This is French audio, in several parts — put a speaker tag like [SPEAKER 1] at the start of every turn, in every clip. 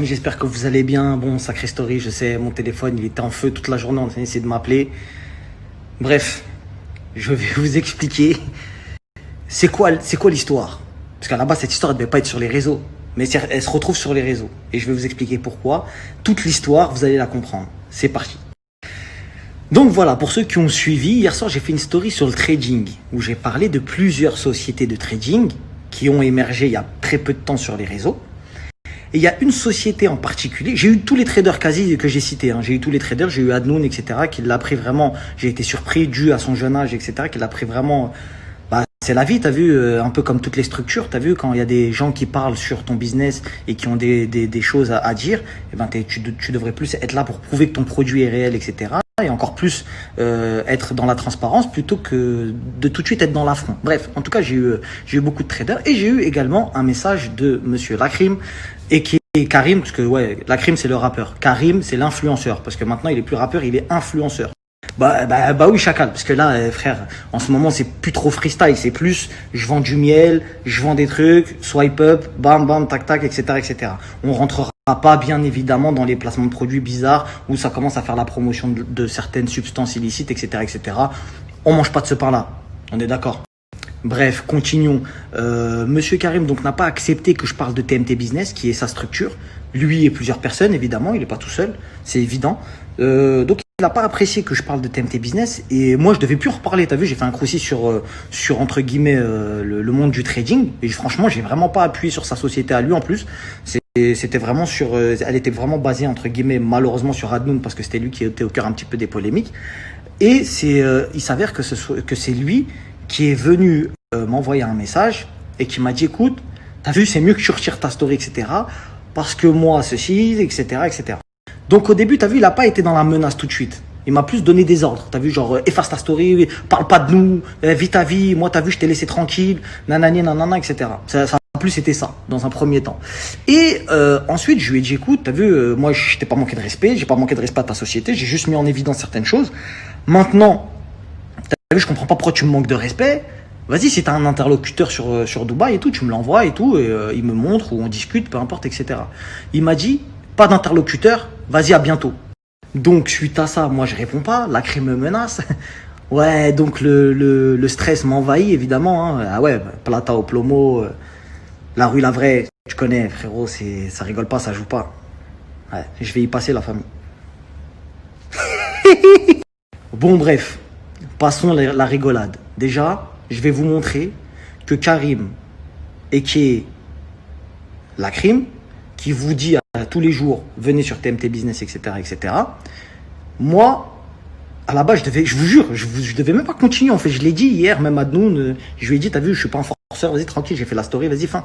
[SPEAKER 1] amis, j'espère que vous allez bien. Bon, sacrée story, je sais, mon téléphone, il était en feu toute la journée, on a essayé de m'appeler. Bref, je vais vous expliquer c'est quoi l'histoire. Parce qu'à la base, cette histoire, elle ne devait pas être sur les réseaux. Mais elle se retrouve sur les réseaux. Et je vais vous expliquer pourquoi. Toute l'histoire, vous allez la comprendre. C'est parti. Donc voilà, pour ceux qui ont suivi, hier soir, j'ai fait une story sur le trading, où j'ai parlé de plusieurs sociétés de trading qui ont émergé il y a très peu de temps sur les réseaux. Et il y a une société en particulier, j'ai eu tous les traders quasi que j'ai cités, hein. J'ai eu tous les traders, j'ai eu Adnoun, etc., qui l'a pris vraiment, j'ai été surpris, dû à son jeune âge, etc., qui l'a pris vraiment, c'est la vie, t'as vu, un peu comme toutes les structures, t'as vu, quand il y a des gens qui parlent sur ton business et qui ont des choses à dire, eh ben tu devrais plus être là pour prouver que ton produit est réel, etc., et encore plus être dans la transparence plutôt que de tout de suite être dans l'affront. Bref, en tout cas, j'ai eu beaucoup de traders et j'ai eu également un message de monsieur Lakrim et qui est Karim, parce que ouais, Lakrim c'est le rappeur, Karim c'est l'influenceur, parce que maintenant il est plus rappeur, il est influenceur. Bah oui, chacal, parce que là, frère, en ce moment c'est plus trop freestyle, c'est plus je vends du miel, je vends des trucs, swipe up, bam bam, tac tac, etc., etc. On rentrera pas bien évidemment dans les placements de produits bizarres où ça commence à faire la promotion de certaines substances illicites, etc., etc. On mange pas de ce pain-là, on est d'accord. Bref, continuons. Monsieur Karim donc n'a pas accepté que je parle de TMT Business, qui est sa structure. Lui et plusieurs personnes, évidemment, il n'est pas tout seul, c'est évident. Donc il n'a pas apprécié que je parle de TMT Business et moi je devais plus en reparler. T'as vu, j'ai fait un croussi sur entre guillemets le monde du trading et franchement j'ai vraiment pas appuyé sur sa société à lui en plus. C'était vraiment elle était vraiment basée entre guillemets malheureusement sur Adnoun parce que c'était lui qui était au cœur un petit peu des polémiques. Et il s'avère que c'est lui qui est venu m'envoyer un message et qui m'a dit écoute, t'as vu, c'est mieux que tu retires ta story, etc. Parce que moi, ceci, etc., etc. Donc au début, t'as vu, il n'a pas été dans la menace tout de suite. Il m'a plus donné des ordres. T'as vu, genre, efface ta story, parle pas de nous, vis ta vie, moi, t'as vu, je t'ai laissé tranquille, nanani, nanana, etc. Ça a plus été ça, dans un premier temps. Et ensuite, je lui ai dit, écoute, t'as vu, moi, je t'ai pas manqué de respect, j'ai pas manqué de respect à ta société, j'ai juste mis en évidence certaines choses. Maintenant, t'as vu, je comprends pas pourquoi tu me manques de respect. Vas-y, si t'as un interlocuteur sur Dubaï et tout, tu me l'envoies et tout, et il me montre ou on discute, peu importe, etc. Il m'a dit, pas d'interlocuteur, vas-y, à bientôt. Donc, suite à ça, moi, je réponds pas, la crime me menace. Ouais, donc le stress m'envahit, évidemment. Hein. Ah ouais, Plata au Plomo, la rue La Vraie, tu connais, frérot, ça rigole pas, ça joue pas. Ouais, je vais y passer, la famille. Bon, bref, passons la rigolade. Déjà, je vais vous montrer que Karim, et qui est Lakrim, qui vous dit tous les jours, venez sur TMT Business, etc., etc. Moi, à la base, je vous jure, je devais même pas continuer. En fait, je l'ai dit hier, même à Adnoun, je lui ai dit, t'as vu, je suis pas un forceur, vas-y, tranquille, j'ai fait la story, vas-y, fin.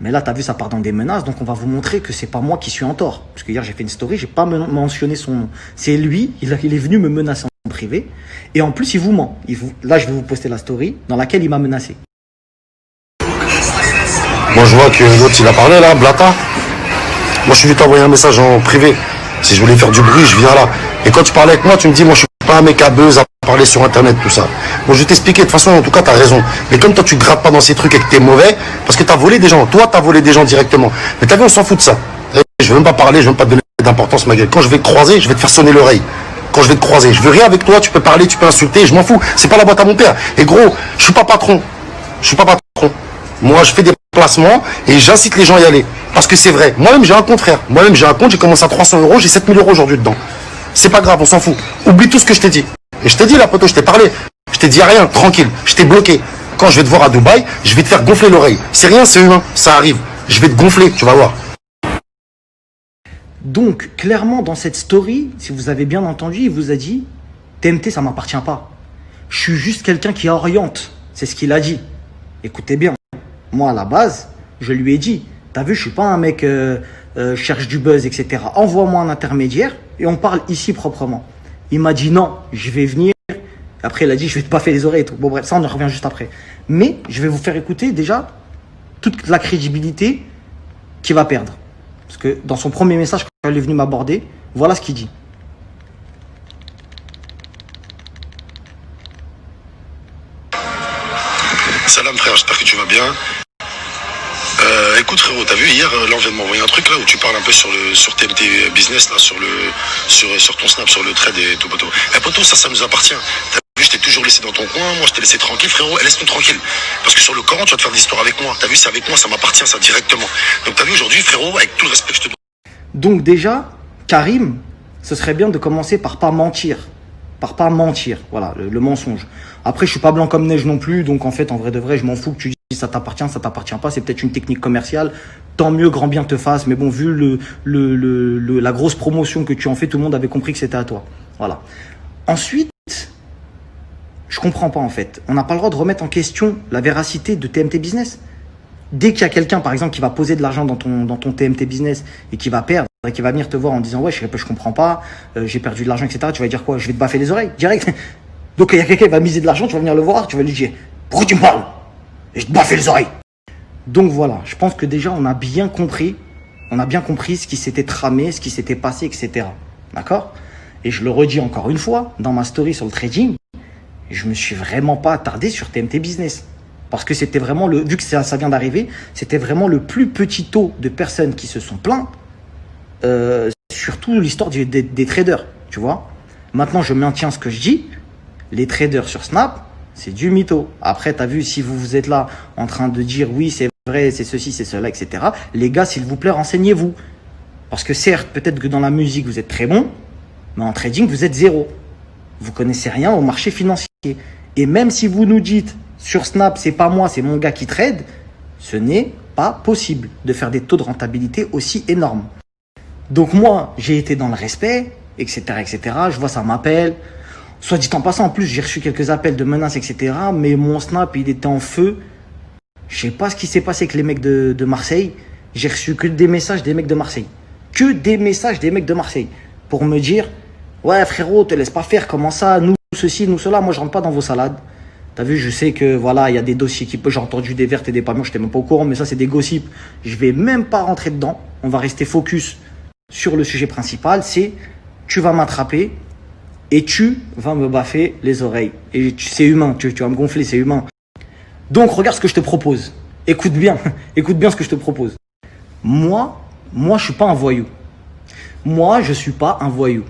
[SPEAKER 1] Mais là, t'as vu, ça part dans des menaces, donc on va vous montrer que c'est pas moi qui suis en tort. Parce que hier, j'ai fait une story, j'ai pas mentionné son nom. C'est lui, il est venu me menacer en privé. Et en plus, il vous ment. Là, je vais vous poster la story dans laquelle il m'a menacé.
[SPEAKER 2] Moi, je vois que l'autre, il a parlé là, Blata. Moi, je suis venu t'envoyer un message en privé. Si je voulais faire du bruit, je viens là. Et quand tu parlais avec moi, tu me dis, moi, je suis pas un mec à buzz à parler sur Internet, tout ça. Bon, je vais t'expliquer. De toute façon, en tout cas, t'as raison. Mais comme toi, tu grattes pas dans ces trucs et que t'es mauvais, parce que t'as volé des gens. Toi, t'as volé des gens directement. Mais t'as vu, on s'en fout de ça. Je veux même pas parler, je veux même pas te donner d'importance, ma gueule. Quand je vais te croiser, je vais te faire sonner l'oreille. Quand je vais te croiser, je veux rien avec toi, tu peux parler, tu peux insulter, je m'en fous. C'est pas la boîte à mon père. Et gros, je suis pas patron. Je suis pas patron. Moi, je fais des placements et j'incite les gens à y aller. Parce que c'est vrai. Moi-même, j'ai un compte, frère. Moi-même, j'ai un compte, j'ai commencé à 300 €, j'ai 7000 € aujourd'hui dedans. C'est pas grave, on s'en fout. Oublie tout ce que je t'ai dit. Et je t'ai dit, là, poto, je t'ai parlé. Je t'ai dit rien, tranquille. Je t'ai bloqué. Quand je vais te voir à Dubaï, je vais te faire gonfler l'oreille. C'est rien, c'est humain. Ça arrive. Je vais te gonfler, tu vas voir.
[SPEAKER 1] Donc, clairement, dans cette story, si vous avez bien entendu, il vous a dit TMT, ça m'appartient pas. Je suis juste quelqu'un qui oriente. C'est ce qu'il a dit. Écoutez bien. Moi, à la base, je lui ai dit t'as vu, je suis pas un mec cherche du buzz, etc. Envoie-moi un intermédiaire et on parle ici proprement. Il m'a dit non, je vais venir. Après, il a dit je vais te baffer les oreilles et tout. Bon, bref, ça, on en revient juste après. Mais je vais vous faire écouter déjà toute la crédibilité qu'il va perdre. Parce que dans son premier message, quand il est venu m'aborder, voilà ce qu'il dit.
[SPEAKER 2] Salam frère, j'espère que tu vas bien. Écoute frérot, t'as vu hier, là on vient de m'envoyer un truc là où tu parles un peu sur TMT Business là, sur ton Snap, sur le trade et tout poteau. Eh poteau, ça nous appartient. T'as vu, je t'ai toujours laissé dans ton coin, moi je t'ai laissé tranquille frérot, laisse-nous tranquille. Parce que sur le Coran, tu vas te faire de l'histoire avec moi. T'as vu, c'est avec moi, ça m'appartient ça directement. Donc t'as vu aujourd'hui frérot, avec tout le respect que je te donne.
[SPEAKER 1] Donc déjà, Karim, ce serait bien de commencer par pas mentir. Par pas mentir, voilà, le mensonge. Après, je suis pas blanc comme neige non plus, donc en fait, en vrai de vrai, je m'en fous que tu dises ça t'appartient pas, c'est peut-être une technique commerciale, tant mieux, grand bien te fasse, mais bon, vu la grosse promotion que tu en fais, tout le monde avait compris que c'était à toi. Voilà. Ensuite, je comprends pas en fait, on n'a pas le droit de remettre en question la véracité de TMT Business. Dès qu'il y a quelqu'un, par exemple, qui va poser de l'argent dans ton TMT Business et qui va perdre, et qui va venir te voir en disant « Ouais, je comprends pas, j'ai perdu de l'argent, etc. » Tu vas dire quoi? Je vais te baffer les oreilles, direct. Donc, il y a quelqu'un qui va miser de l'argent, tu vas venir le voir, tu vas lui dire « Pourquoi tu me parles? Et je te baffe les oreilles. » Donc voilà, je pense que déjà, on a bien compris ce qui s'était tramé, ce qui s'était passé, etc. D'accord? Et je le redis encore une fois, dans ma story sur le trading, je me suis vraiment pas attardé sur TMT Business. Parce que c'était vraiment, vu que ça vient d'arriver, c'était vraiment le plus petit taux de personnes qui se sont plaints, surtout l'histoire des traders, tu vois. Maintenant, je maintiens ce que je dis, les traders sur Snap, c'est du mytho. Après, tu as vu, si vous êtes là en train de dire oui, c'est vrai, c'est ceci, c'est cela, etc. Les gars, s'il vous plaît, renseignez-vous. Parce que certes, peut-être que dans la musique, vous êtes très bon, mais en trading, vous êtes zéro. Vous connaissez rien au marché financier. Et même si vous nous dites sur Snap, c'est pas moi, c'est mon gars qui trade, ce n'est pas possible de faire des taux de rentabilité aussi énormes. Donc moi, j'ai été dans le respect, etc., etc. Je vois, ça m'appelle. Soit dit en passant, en plus, j'ai reçu quelques appels de menaces, etc. Mais mon Snap, il était en feu. Je sais pas ce qui s'est passé avec les mecs de Marseille. J'ai reçu que des messages des mecs de Marseille. Que des messages des mecs de Marseille. Pour me dire, ouais frérot, te laisse pas faire, comment ça, nous ceci, nous cela, moi je rentre pas dans vos salades. T'as vu, je sais que voilà, il y a des dossiers j'ai entendu des vertes et des pas mûres, je n'étais même pas au courant, mais ça c'est des gossips. Je vais même pas rentrer dedans. On va rester focus sur le sujet principal, c'est tu vas m'attraper et tu vas me baffer les oreilles. Et c'est humain, tu vas me gonfler, c'est humain. Donc regarde ce que je te propose. Écoute bien ce que je te propose. Moi, je suis pas un voyou. Moi, je suis pas un voyou.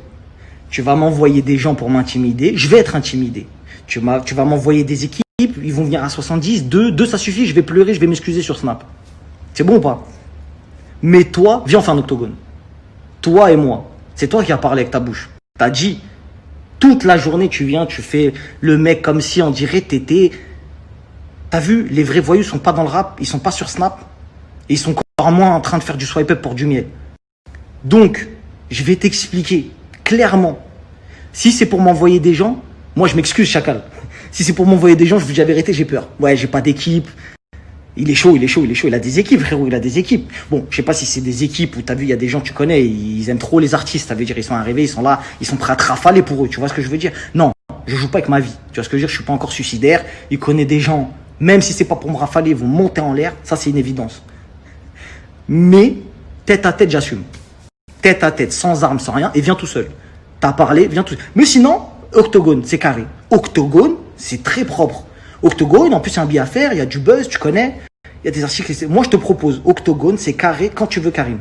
[SPEAKER 1] Tu vas m'envoyer des gens pour m'intimider, je vais être intimidé. Tu vas m'envoyer des équipes, ils vont venir à 70, 2 ça suffit, je vais pleurer, je vais m'excuser sur Snap. C'est bon ou pas? Mais toi, viens, on fait un octogone. Toi et moi, c'est toi qui as parlé avec ta bouche. T'as dit, toute la journée tu viens, tu fais le mec comme si on dirait t'étais... T'as vu, les vrais voyous sont pas dans le rap, ils sont pas sur Snap, et ils sont encore moins en train de faire du swipe up pour du miel. Donc, je vais t'expliquer clairement. Si c'est pour m'envoyer des gens, moi je m'excuse Chacal. Si c'est pour m'envoyer des gens, je vous dis la vérité, j'ai peur. Ouais, j'ai pas d'équipe. Il est chaud. Il a des équipes, frérot, il a des équipes. Bon, je sais pas si c'est des équipes où t'as vu, il y a des gens que tu connais, ils aiment trop les artistes, ça veut dire ils sont arrivés, ils sont là, ils sont prêts à te rafaler pour eux, tu vois ce que je veux dire? Non, je joue pas avec ma vie, tu vois ce que je veux dire? Je suis pas encore suicidaire, il connaît des gens, même si c'est pas pour me rafaler, ils vont monter en l'air, ça c'est une évidence. Mais, tête à tête, j'assume. Tête à tête, sans armes, sans rien, et viens tout seul. T'as parlé, viens tout seul. Mais sinon, octogone, c'est carré. Octogone, c'est très propre. Octogone, en plus, il y a un billet à faire, il y a du buzz, tu connais. Il y a des articles. Moi, je te propose, octogone, c'est carré quand tu veux, Karim.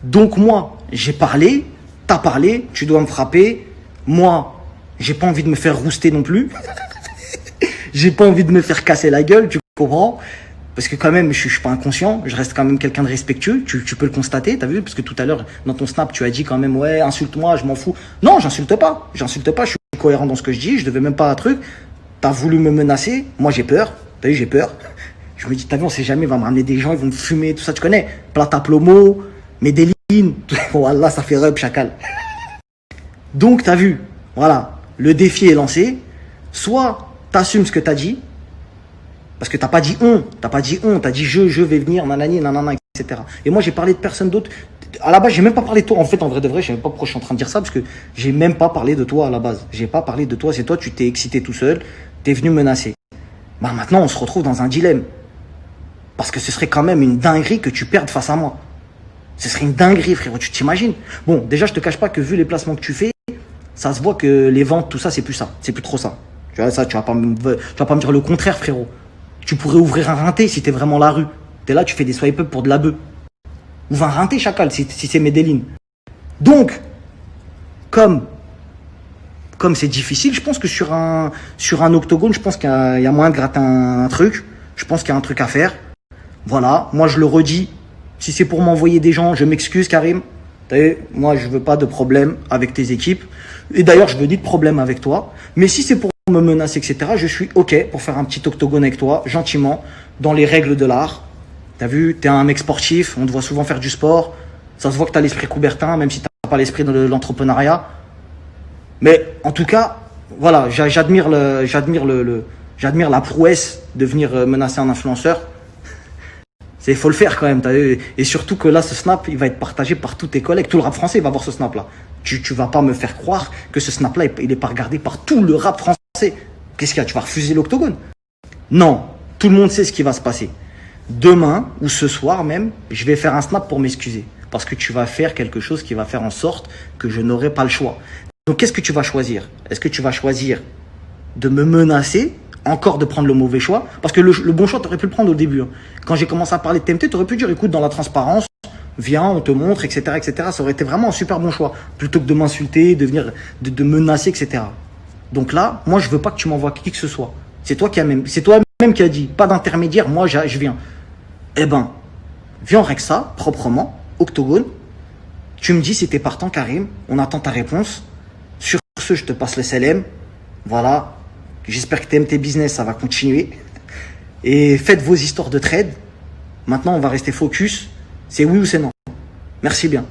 [SPEAKER 1] Donc, moi, j'ai parlé, t'as parlé, tu dois me frapper. Moi, j'ai pas envie de me faire rouster non plus. J'ai pas envie de me faire casser la gueule, tu comprends? Parce que quand même, je suis pas inconscient, je reste quand même quelqu'un de respectueux, tu peux le constater, t'as vu? Parce que tout à l'heure, dans ton snap, tu as dit quand même, ouais, insulte-moi, je m'en fous. Non, j'insulte pas, je suis cohérent dans ce que je dis, je devais même pas un truc. T'as voulu me menacer, moi j'ai peur, t'as vu, j'ai peur. Je me dis, t'as vu, on sait jamais, il va me ramener des gens, ils vont me fumer, tout ça, tu connais. Plata plomo, Medellin, voilà, ça fait rub, Chacal. Donc, t'as vu, voilà, le défi est lancé. Soit t'assumes ce que t'as dit, parce que t'as pas dit t'as dit je vais venir, nanani, nanana, etc. Et moi, j'ai parlé de personne d'autre. À la base, j'ai même pas parlé de toi. En fait, en vrai de vrai, je sais même pas pourquoi je suis en train de dire ça, parce que j'ai même pas parlé de toi à la base. J'ai pas parlé de toi, c'est toi, tu t'es excité tout seul, t'es venu menacer. Bah maintenant, on se retrouve dans un dilemme. Parce que ce serait quand même une dinguerie que tu perdes face à moi. Ce serait une dinguerie, frérot, tu t'imagines? Bon, déjà, je te cache pas que vu les placements que tu fais, ça se voit que les ventes, tout ça, c'est plus ça. C'est plus trop ça. Tu vois, ça, tu vas pas me dire le contraire, frérot. Tu pourrais ouvrir un rinté si t'es vraiment la rue. T'es là, tu fais des swipe up pour de la bœuf. Ou va rinter chacal si c'est Medellin. Donc, comme c'est difficile, je pense que sur un octogone, je pense qu'il y a moyen de gratter un truc. Je pense qu'il y a un truc à faire. Voilà, moi je le redis. Si c'est pour m'envoyer des gens, je m'excuse Karim. Moi je veux pas de problème avec tes équipes. Et d'ailleurs je veux ni de problème avec toi. Mais si c'est pour me menacer, etc., je suis ok pour faire un petit octogone avec toi, gentiment, dans les règles de l'art. T'as vu, t'es un mec sportif, on te voit souvent faire du sport. Ça se voit que t'as l'esprit Coubertin, même si t'as pas l'esprit de l'entrepreneuriat. Mais en tout cas, voilà, j'admire la prouesse de venir menacer un influenceur. Il faut le faire quand même. Et surtout que là, ce snap, il va être partagé par tous tes collègues. Tout le rap français va voir ce snap-là. Tu vas pas me faire croire que ce snap-là, il est pas regardé par tout le rap français. Qu'est-ce qu'il y a? Tu vas refuser l'octogone? Non, tout le monde sait ce qui va se passer. Demain, ou ce soir même, je vais faire un snap pour m'excuser. Parce que tu vas faire quelque chose qui va faire en sorte que je n'aurai pas le choix. Donc, qu'est-ce que tu vas choisir? Est-ce que tu vas choisir de me menacer, encore de prendre le mauvais choix? Parce que le bon choix, tu aurais pu le prendre au début. Quand j'ai commencé à parler de TMT, tu aurais pu dire, écoute, dans la transparence, viens, on te montre, etc., etc. Ça aurait été vraiment un super bon choix. Plutôt que de m'insulter, de menacer, etc. Donc là, moi, je veux pas que tu m'envoies qui que ce soit. C'est toi-même qui a dit, pas d'intermédiaire, moi, je viens. Eh ben, viens, on règle ça, proprement, octogone. Tu me dis si t'es partant, Karim, on attend ta réponse. Sur ce, je te passe le SLM. Voilà. J'espère que t'aimes tes business, ça va continuer. Et faites vos histoires de trade. Maintenant, on va rester focus. C'est oui ou c'est non. Merci bien.